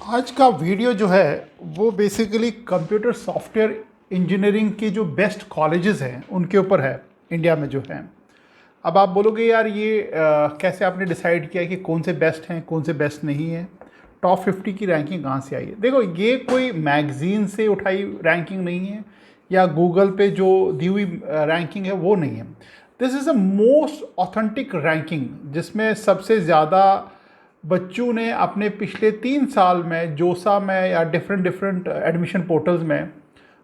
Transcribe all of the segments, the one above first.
आज का वीडियो जो है वो बेसिकली कंप्यूटर सॉफ्टवेयर इंजीनियरिंग के जो बेस्ट कॉलेजेस हैं उनके ऊपर है इंडिया में जो हैं। अब आप बोलोगे यार ये कैसे आपने डिसाइड किया कि कौन से बेस्ट हैं कौन से बेस्ट नहीं हैं, टॉप 50 की रैंकिंग कहाँ से आई है। देखो ये कोई मैगजीन से उठाई रैंकिंग नहीं है या गूगल पे जो दी हुई रैंकिंग है वो नहीं है। This is a most authentic ranking जिसमें सबसे ज़्यादा बच्चों ने अपने पिछले 3 साल में जोसा में या डिफरेंट एडमिशन पोर्टल्स में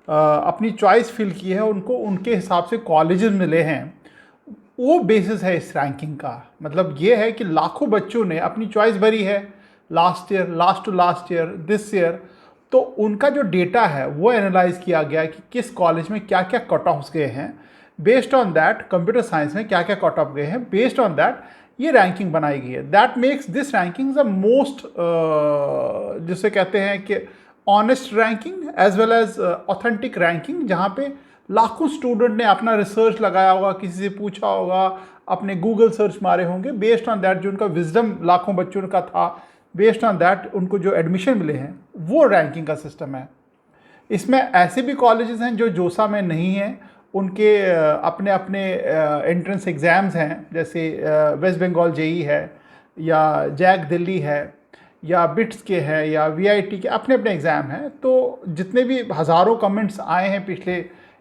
अपनी चॉइस फिल की है, उनको उनके हिसाब से कॉलेजेस मिले हैं। वो बेसिस है इस रैंकिंग का। मतलब ये है कि लाखों बच्चों ने अपनी चॉइस भरी है last year, last to last year, this year. तो उनका जो डेटा है वो एनालाइज किया गया कि किस कॉलेज में क्या क्या कट ऑफ्स गए हैं। Based on that computer science में क्या क्या कट ऑफ गए हैं, बेस्ड ऑन दैट ये रैंकिंग बनाई गई है। That makes this ranking the most जिसे कहते हैं कि honest ranking as well as authentic ranking, जहाँ पे लाखों स्टूडेंट ने अपना रिसर्च लगाया होगा, किसी से पूछा होगा, अपने गूगल सर्च मारे होंगे, बेस्ड ऑन दैट जो उनका विजडम लाखों बच्चों का था, बेस्ड ऑन दैट उनको जो एडमिशन मिले हैं, वो रैंकिंग का सिस्टम है। इसमें ऐसे भी कॉलेजेस हैं जो जोसा में नहीं हैं, उनके अपने अपने एंट्रेंस एग्ज़ाम्स हैं, जैसे वेस्ट बंगाल जेई है या जैक दिल्ली है या बिट्स के हैं या वीआईटी के अपने अपने एग्ज़ाम हैं। तो जितने भी हज़ारों कमेंट्स आए हैं पिछले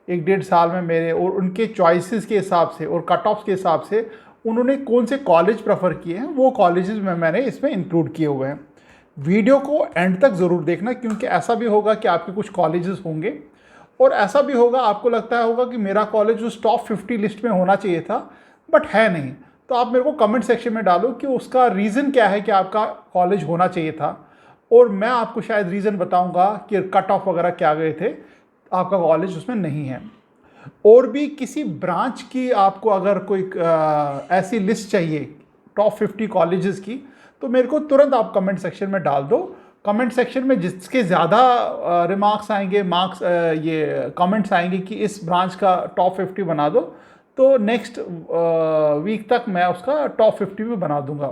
1-1.5 साल में मेरे, और उनके चॉइसेस के हिसाब से और कट ऑफ्स के हिसाब से उन्होंने कौन से कॉलेज प्रेफर किए हैं, वो कॉलेजेस में मैंने इसमें इंक्लूड किए हुए हैं। वीडियो को एंड तक ज़रूर देखना, क्योंकि ऐसा भी होगा कि आपके कुछ कॉलेजेस होंगे और ऐसा भी होगा आपको लगता होगा कि मेरा कॉलेज उस टॉप 50 लिस्ट में होना चाहिए था बट है नहीं। तो आप मेरे को कमेंट सेक्शन में डालो कि उसका रीज़न क्या है कि आपका कॉलेज होना चाहिए था, और मैं आपको शायद रीज़न बताऊंगा कि कट ऑफ वगैरह क्या गए थे, आपका कॉलेज उसमें नहीं है। और भी किसी ब्रांच की आपको अगर कोई ऐसी लिस्ट चाहिए टॉप 50 कॉलेजेस की, तो मेरे को तुरंत आप कमेंट सेक्शन में डाल दो। कमेंट सेक्शन में जिसके ज़्यादा रिमार्क्स आएंगे, मार्क्स ये कमेंट्स आएंगे कि इस ब्रांच का टॉप 50 बना दो, तो नेक्स्ट वीक तक मैं उसका टॉप 50 भी बना दूंगा।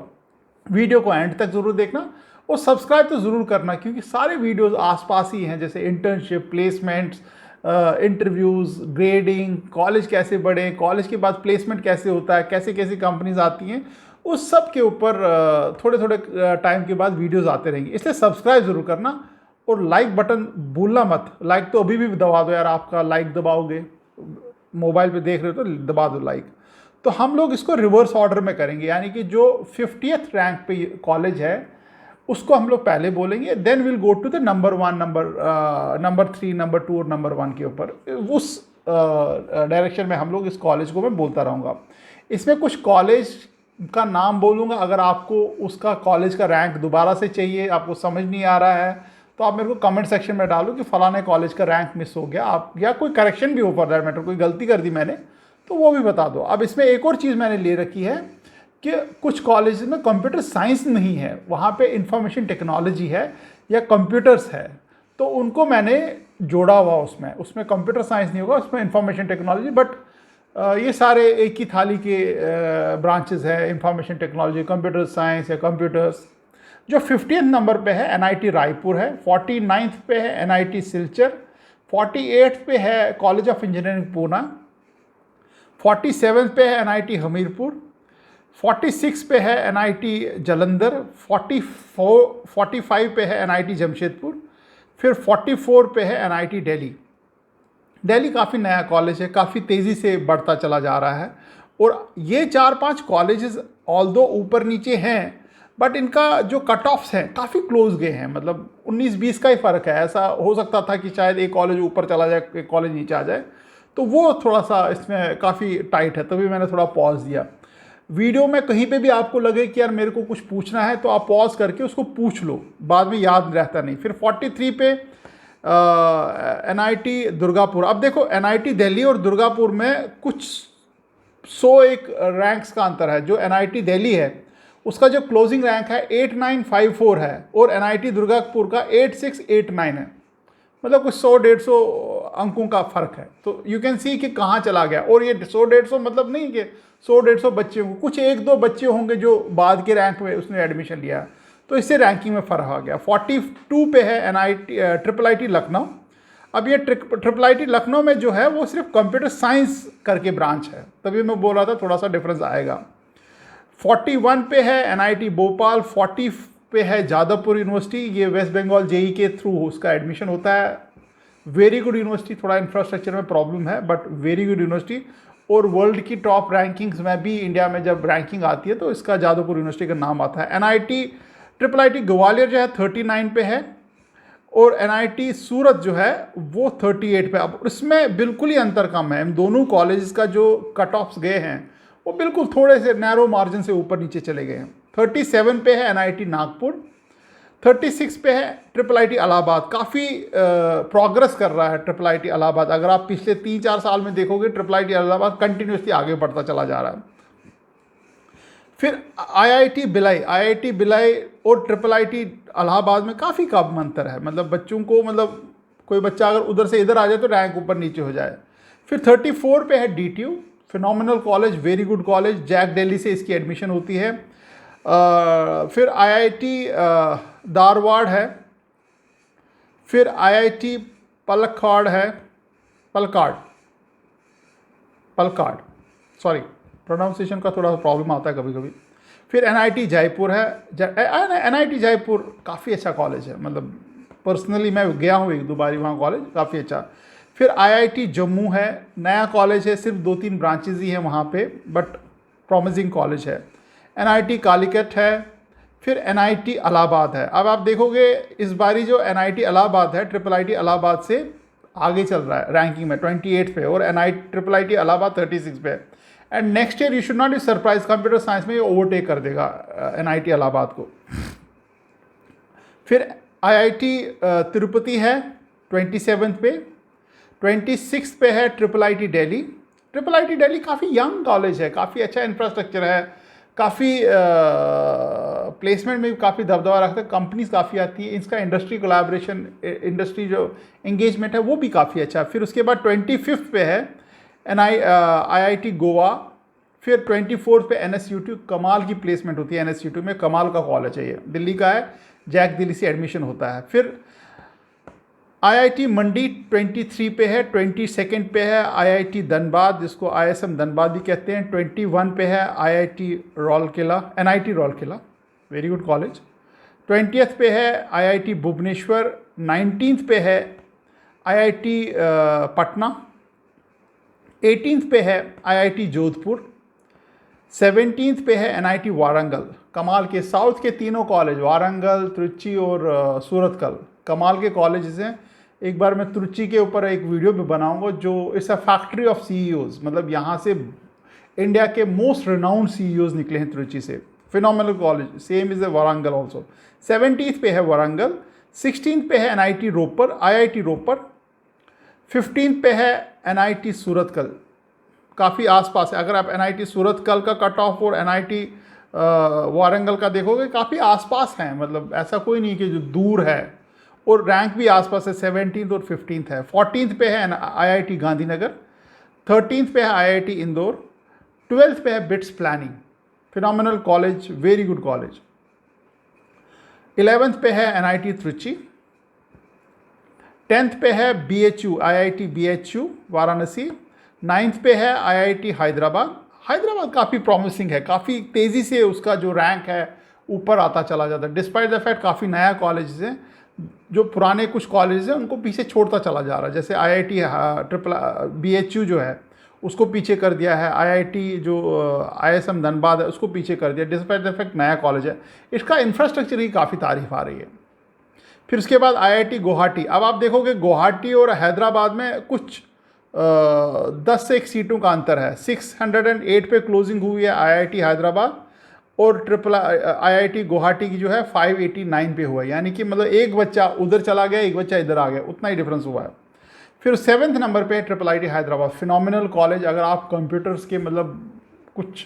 वीडियो को एंड तक ज़रूर देखना और सब्सक्राइब तो ज़रूर करना, क्योंकि सारे वीडियोस आसपास ही हैं, जैसे internship, placements, interviews, grading, college कैसे बढ़े, कॉलेज के बाद प्लेसमेंट कैसे होता है, कैसे कैसी कंपनीज आती हैं, उस सब के ऊपर थोड़े थोड़े टाइम के बाद वीडियोस आते रहेंगे। इसलिए सब्सक्राइब ज़रूर करना और लाइक बटन भूलना मत। लाइक तो अभी भी दबा दो यार, आपका लाइक दबाओगे, मोबाइल पे देख रहे हो तो दबा दो लाइक। तो हम लोग इसको रिवर्स ऑर्डर में करेंगे, यानी कि जो 50th रैंक पे कॉलेज है उसको हम लोग पहले बोलेंगे, then will go to the number 1, number 3, number 2 और नंबर 1 के ऊपर। उस डायरेक्शन में हम लोग इस कॉलेज को मैं बोलता रहूँगा। इसमें कुछ कॉलेज का नाम बोलूँगा, अगर आपको उसका कॉलेज का रैंक दोबारा से चाहिए, आपको समझ नहीं आ रहा है, तो आप मेरे को कमेंट सेक्शन में डालो कि फलाने कॉलेज का रैंक मिस हो गया, आप या कोई करेक्शन भी हो फॉर दैट मैटर, कोई गलती कर दी मैंने तो वो भी बता दो। अब इसमें एक और चीज़ मैंने ले रखी है कि कुछ कॉलेज में कंप्यूटर साइंस नहीं है, वहाँ पे इंफॉर्मेशन टेक्नोलॉजी है या कंप्यूटर्स है, तो उनको मैंने जोड़ा हुआ उसमें। उसमें कंप्यूटर साइंस नहीं होगा, उसमें इंफॉर्मेशन टेक्नोलॉजी, बट ये सारे एक ही थाली के ब्रांचेस है, इंफॉर्मेशन टेक्नोलॉजी, कंप्यूटर साइंस या कंप्यूटर्स। जो 50th नंबर पे है एनआईटी रायपुर है, 49th पे है एनआईटी सिलचर, 48th पे है college of engineering Poona, 47th पे है एनआईटी हमीरपुर, 46 पे है एनआईटी जालंधर, 45 पे है एनआईटी जमशेदपुर, फिर 44 पे है एनआईटी दिल्ली। दिल्ली काफ़ी नया कॉलेज है, काफ़ी तेज़ी से बढ़ता चला जा रहा है। और ये 4-5 कॉलेजेस ऑल्दो ऊपर नीचे हैं, बट इनका जो कट ऑफ्स हैं काफ़ी क्लोज गए हैं, मतलब 19-20 का ही फ़र्क है। ऐसा हो सकता था कि शायद एक कॉलेज ऊपर चला जाए, एक कॉलेज नीचे आ जाए, तो वो थोड़ा सा इसमें काफ़ी टाइट है, तभी मैंने थोड़ा पॉज दिया। वीडियो में कहीं पे भी आपको लगे कि यार मेरे को कुछ पूछना है, तो आप पॉज करके उसको पूछ लो, बाद में याद रहता नहीं। फिर 43 पे एनआईटी दुर्गापुर। अब देखो एनआईटी दिल्ली और दुर्गापुर में कुछ 101 रैंक्स का अंतर है। जो एनआईटी दिल्ली है उसका जो क्लोजिंग रैंक है 8954 है और एनआईटी दुर्गापुर का 8689 है, मतलब कुछ 100-150 अंकों का फ़र्क है। तो यू कैन सी कि कहाँ चला गया। और ये 100-150 मतलब नहीं कि 100-150 बच्चे होंगे, कुछ 1-2 बच्चे होंगे जो बाद के रैंक में उसने एडमिशन लिया। तो इससे रैंकिंग में फ़र्क आ गया। 42 पे है ट्रिपल आई टी लखनऊ। अब ये ट्रिपल आई टी लखनऊ में जो है वो सिर्फ कंप्यूटर साइंस करके ब्रांच है, तभी मैं बोल रहा था थोड़ा सा डिफरेंस आएगा। 41 पे है NIT भोपाल, 40 पे है जादवपुर यूनिवर्सिटी, ये वेस्ट बंगाल जेई के थ्रू उसका एडमिशन होता है। वेरी गुड यूनिवर्सिटी, थोड़ा इंफ्रास्ट्रक्चर में प्रॉब्लम है बट वेरी गुड यूनिवर्सिटी, और वर्ल्ड की टॉप रैंकिंग्स में भी इंडिया में जब रैंकिंग आती है तो इसका जादवपुर यूनिवर्सिटी का नाम आता है। NIT triple I T Gwalior जो है 39 पे है, और NIT सूरत जो है वो 38 पे। अब इसमें बिल्कुल ही अंतर कम है, इन दोनों कॉलेजेस का जो कट ऑफ्स गए हैं वो बिल्कुल थोड़े से नैरो मार्जिन से ऊपर नीचे चले गए हैं। 37 पे है NIT नागपुर, 36 पे है ट्रिपल आई टी इलाहाबाद। काफ़ी प्रोग्रेस कर रहा है ट्रिपल आई टी इलाहाबाद, अगर आप पिछले 3-4 साल में देखोगे triple I T Allahabad continuously आगे बढ़ता चला जा रहा है। फिर IIT भिलाई और ट्रिपल आई टी इलाहाबाद में काफ़ी कम अंतर है, मतलब बच्चों को, मतलब कोई बच्चा अगर उधर से इधर आ जाए तो रैंक ऊपर नीचे हो जाए। फिर 34 पे है DTU, phenomenal college, very good college, JAC Delhi से इसकी एडमिशन होती है। फिर IIT धारवाड़ है, फिर IIT पलक्काड़ है, पलक्काड़, सॉरी प्रोनाउंसिएशन का थोड़ा प्रॉब्लम आता है कभी कभी। फिर NIT जयपुर है, NIT जयपुर काफ़ी अच्छा कॉलेज है, मतलब पर्सनली मैं गया हूँ 1-2 बारी वहाँ, कॉलेज काफ़ी अच्छा। फिर IIT जम्मू है, नया कॉलेज है, सिर्फ 2-3 ब्रांचेज ही हैं वहाँ पे, बट प्रॉमिसिंग कॉलेज है। NIT कालीकट है, फिर NIT इलाहाबाद है। अब आप देखोगे इस बारी जो NIT इलाहाबाद है ट्रिपल आई टी इलाहाबाद से आगे चल रहा है रैंकिंग में 28 पे, और ट्रिपल आई टी इलाहाबाद 36 पे। And next year you should not be surprise, computer science में ये ओवरटेक कर देगा NIT इलाहाबाद को। फिर IIT तिरुपति है 27 पे, 26 पे है triple I T Delhi. Triple I T Delhi काफ़ी यंग कॉलेज है, काफ़ी अच्छा इंफ्रास्ट्रक्चर है, काफ़ी प्लेसमेंट में भी काफ़ी दबदबा रखता है, कंपनीज काफ़ी आती है, इसका इंडस्ट्री कोलैबोरेशन, इंडस्ट्री जो एंगेजमेंट है वो भी काफ़ी अच्छा है। फिर उसके बाद 25 पे है IIT गोवा, फिर 24 पे NSUT, कमाल की प्लेसमेंट होती है NSUT में, कमाल का कॉलेज है ये, दिल्ली का है, जैक दिल्ली से एडमिशन होता है। फिर IIT मंडी 23 पे है, 22 पे है IIT धनबाद, जिसको ISM धनबाद भी कहते हैं, 21 पे है NIT Rourkela, very good college, 20th पे है IIT भुवनेश्वर, 19th पे है IIT पटना, 18th पे है IIT जोधपुर, 17th पे है NIT वारंगल। कमाल के साउथ के तीनों कॉलेज, वारंगल, त्रिची और सूरतकल, कमाल के कॉलेजेस हैं। एक बार मैं त्रिची के ऊपर एक वीडियो भी बनाऊंगा, जो it's a factory of CEOs, मतलब यहाँ से इंडिया के मोस्ट रिनाउंड CEOs निकले हैं त्रिची से। Phenomenal college, same is Warangal also. 17th पे है वारंगल, 16th पे है IIT रोपर, 15th पे है NIT सूरतकल, काफ़ी आसपास है। अगर आप NIT सूरतकल का कट ऑफ और NIT वारंगल का देखोगे काफ़ी आसपास हैं, मतलब ऐसा कोई नहीं कि जो दूर है, और रैंक भी आसपास है, 17th और 15th है। 14th पे है IIT गांधीनगर, 13th पे है IIT इंदौर, 12th पे है bits planning, phenomenal college, very good college. 11th पे है NIT त्रिची, 10th पे है IIT BHU वाराणसी, 9th पे है IIT हैदराबाद काफ़ी प्रॉमिसिंग है, काफ़ी तेज़ी से उसका जो रैंक है ऊपर आता चला जाता है, डिस्पाइट द फैक्ट काफ़ी नया कॉलेज है, जो पुराने कुछ कॉलेज हैं उनको पीछे छोड़ता चला जा रहा है। जैसे IIT BHU जो है उसको पीछे कर दिया है, IIT जो ISM धनबाद है उसको पीछे कर दिया, डिस्पाइट द फैक्ट नया कॉलेज है, इसका इंफ्रास्ट्रक्चर ही काफ़ी तारीफ आ रही है। फिर उसके बाद IIT गुवाहाटी। अब आप देखोगे गुवाहाटी और हैदराबाद में कुछ 10 से 1 सीटों का अंतर है। 608 पे क्लोजिंग हुई है IIT हैदराबाद, और IIT गुवाहाटी की जो है 589 पे हुआ है, यानी कि मतलब एक बच्चा उधर चला गया, एक बच्चा इधर आ गया, उतना ही डिफरेंस हुआ है। फिर 7th नंबर पे IIT हैदराबाद, फिनोमिनल कॉलेज। अगर आप कंप्यूटर्स के मतलब कुछ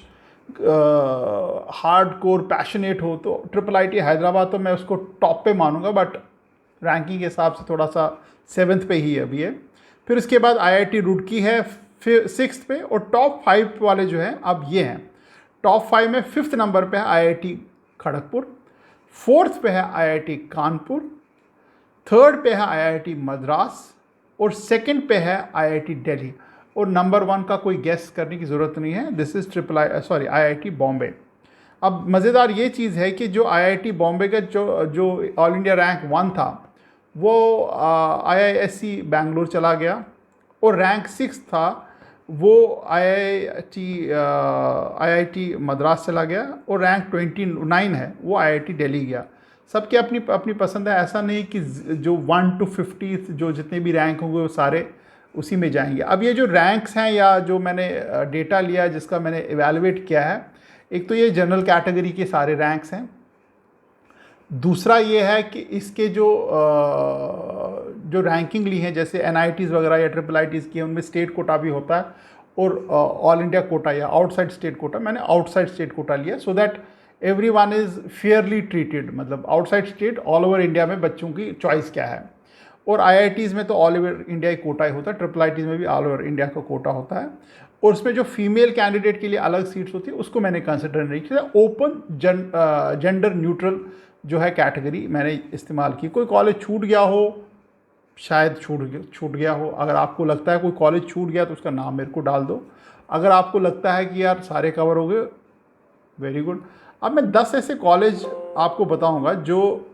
हार्ड कोर पैशनेट हो तो IIT हैदराबाद तो मैं उसको टॉप पे मानूंगा, बट रैंकिंग के हिसाब से थोड़ा सा 7th पे ही अभी है। फिर इसके बाद IIT रुड़की है फिर 6th पे, और टॉप 5 वाले जो हैं अब ये हैं। टॉप 5 में 5th नंबर पे है IIT खड़गपुर, 4th पे है IIT कानपुर, 3rd पे है IIT मद्रास और 2nd पे है IIT दिल्ली। और नंबर 1 का कोई गेस करने की ज़रूरत नहीं है, दिस इज़ IIT बॉम्बे। अब मज़ेदार ये चीज़ है कि जो IIT बॉम्बे का जो ऑल इंडिया रैंक 1 था वो IISc बैंगलोर चला गया, और रैंक 6 था वो IIT मद्रास चला गया, और रैंक 29 है वो IIT दिल्ली गया। सबकी अपनी अपनी पसंद है, ऐसा नहीं कि जो 1 to 50 जो जितने भी रैंक होंगे वो सारे उसी में जाएंगे। अब ये जो रैंक्स हैं या जो मैंने डेटा लिया जिसका मैंने इवेलुएट किया है, एक तो ये जनरल कैटेगरी के सारे रैंक्स हैं, दूसरा ये है कि इसके जो रैंकिंग ली है जैसे NITs वगैरह या IIITs की है, उनमें स्टेट कोटा भी होता है और ऑल इंडिया कोटा या आउटसाइड स्टेट कोटा। मैंने आउटसाइड स्टेट कोटा लिया so that everyone is fairly treated, मतलब outside state all over India में बच्चों की चॉइस क्या है। और IITs में तो ऑल ओवर इंडिया ही कोटा ही होता है, IIITs में भी ऑल ओवर इंडिया का कोटा होता है, और उसमें जो फीमेल कैंडिडेट के लिए अलग सीट्स होती है उसको मैंने कंसिडर नहीं किया। ओपन जेंडर न्यूट्रल जो है कैटेगरी मैंने इस्तेमाल की। कोई कॉलेज छूट गया हो, शायद छूट गया हो, अगर आपको लगता है कोई कॉलेज छूट गया तो उसका नाम मेरे को डाल दो। अगर आपको लगता है कि यार सारे कवर हो गए, वेरी गुड। अब मैं 10 ऐसे कॉलेज आपको बताऊंगा जो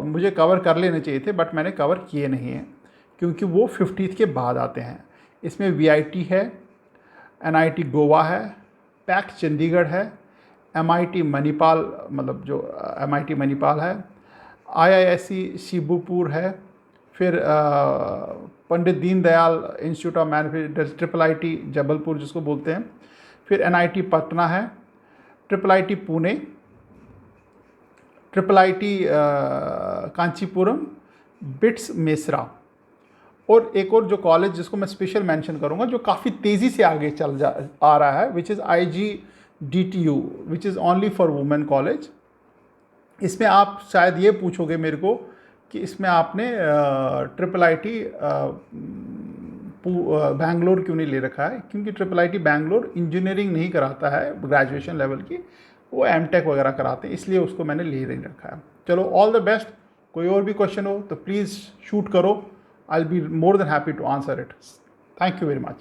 मुझे कवर कर लेने चाहिए थे बट मैंने कवर किए नहीं हैं, क्योंकि वो 50th के बाद आते हैं। इसमें VIT है, NIT गोवा है, पैक चंडीगढ़ है, MIT मणिपाल, मतलब जो MIT मणिपाल है, IISc शिबूपुर है, फिर Pandit Deendayal institute of management IIIT Jabalpur जिसको बोलते हैं, फिर NIT पटना है, IIIT पुणे, IIIT कांचीपुरम, बिट्स मेसरा, और एक और जो कॉलेज जिसको मैं स्पेशल मेंशन करूंगा जो काफ़ी तेज़ी से आगे आ रहा है, which is IGDTU, which is only for women college. इसमें आप शायद ये पूछोगे मेरे को कि इसमें आपने IIIT बैंगलोर क्यों नहीं ले रखा है, क्योंकि IIIT बैंगलोर इंजीनियरिंग नहीं कराता है ग्रेजुएशन लेवल की, वो MTech वगैरह कराते हैं, इसलिए उसको मैंने ले नहीं रखा है। चलो, ऑल द बेस्ट। कोई और भी क्वेश्चन हो तो प्लीज़ शूट करो, I will be more than happy to answer it. Thank you very much.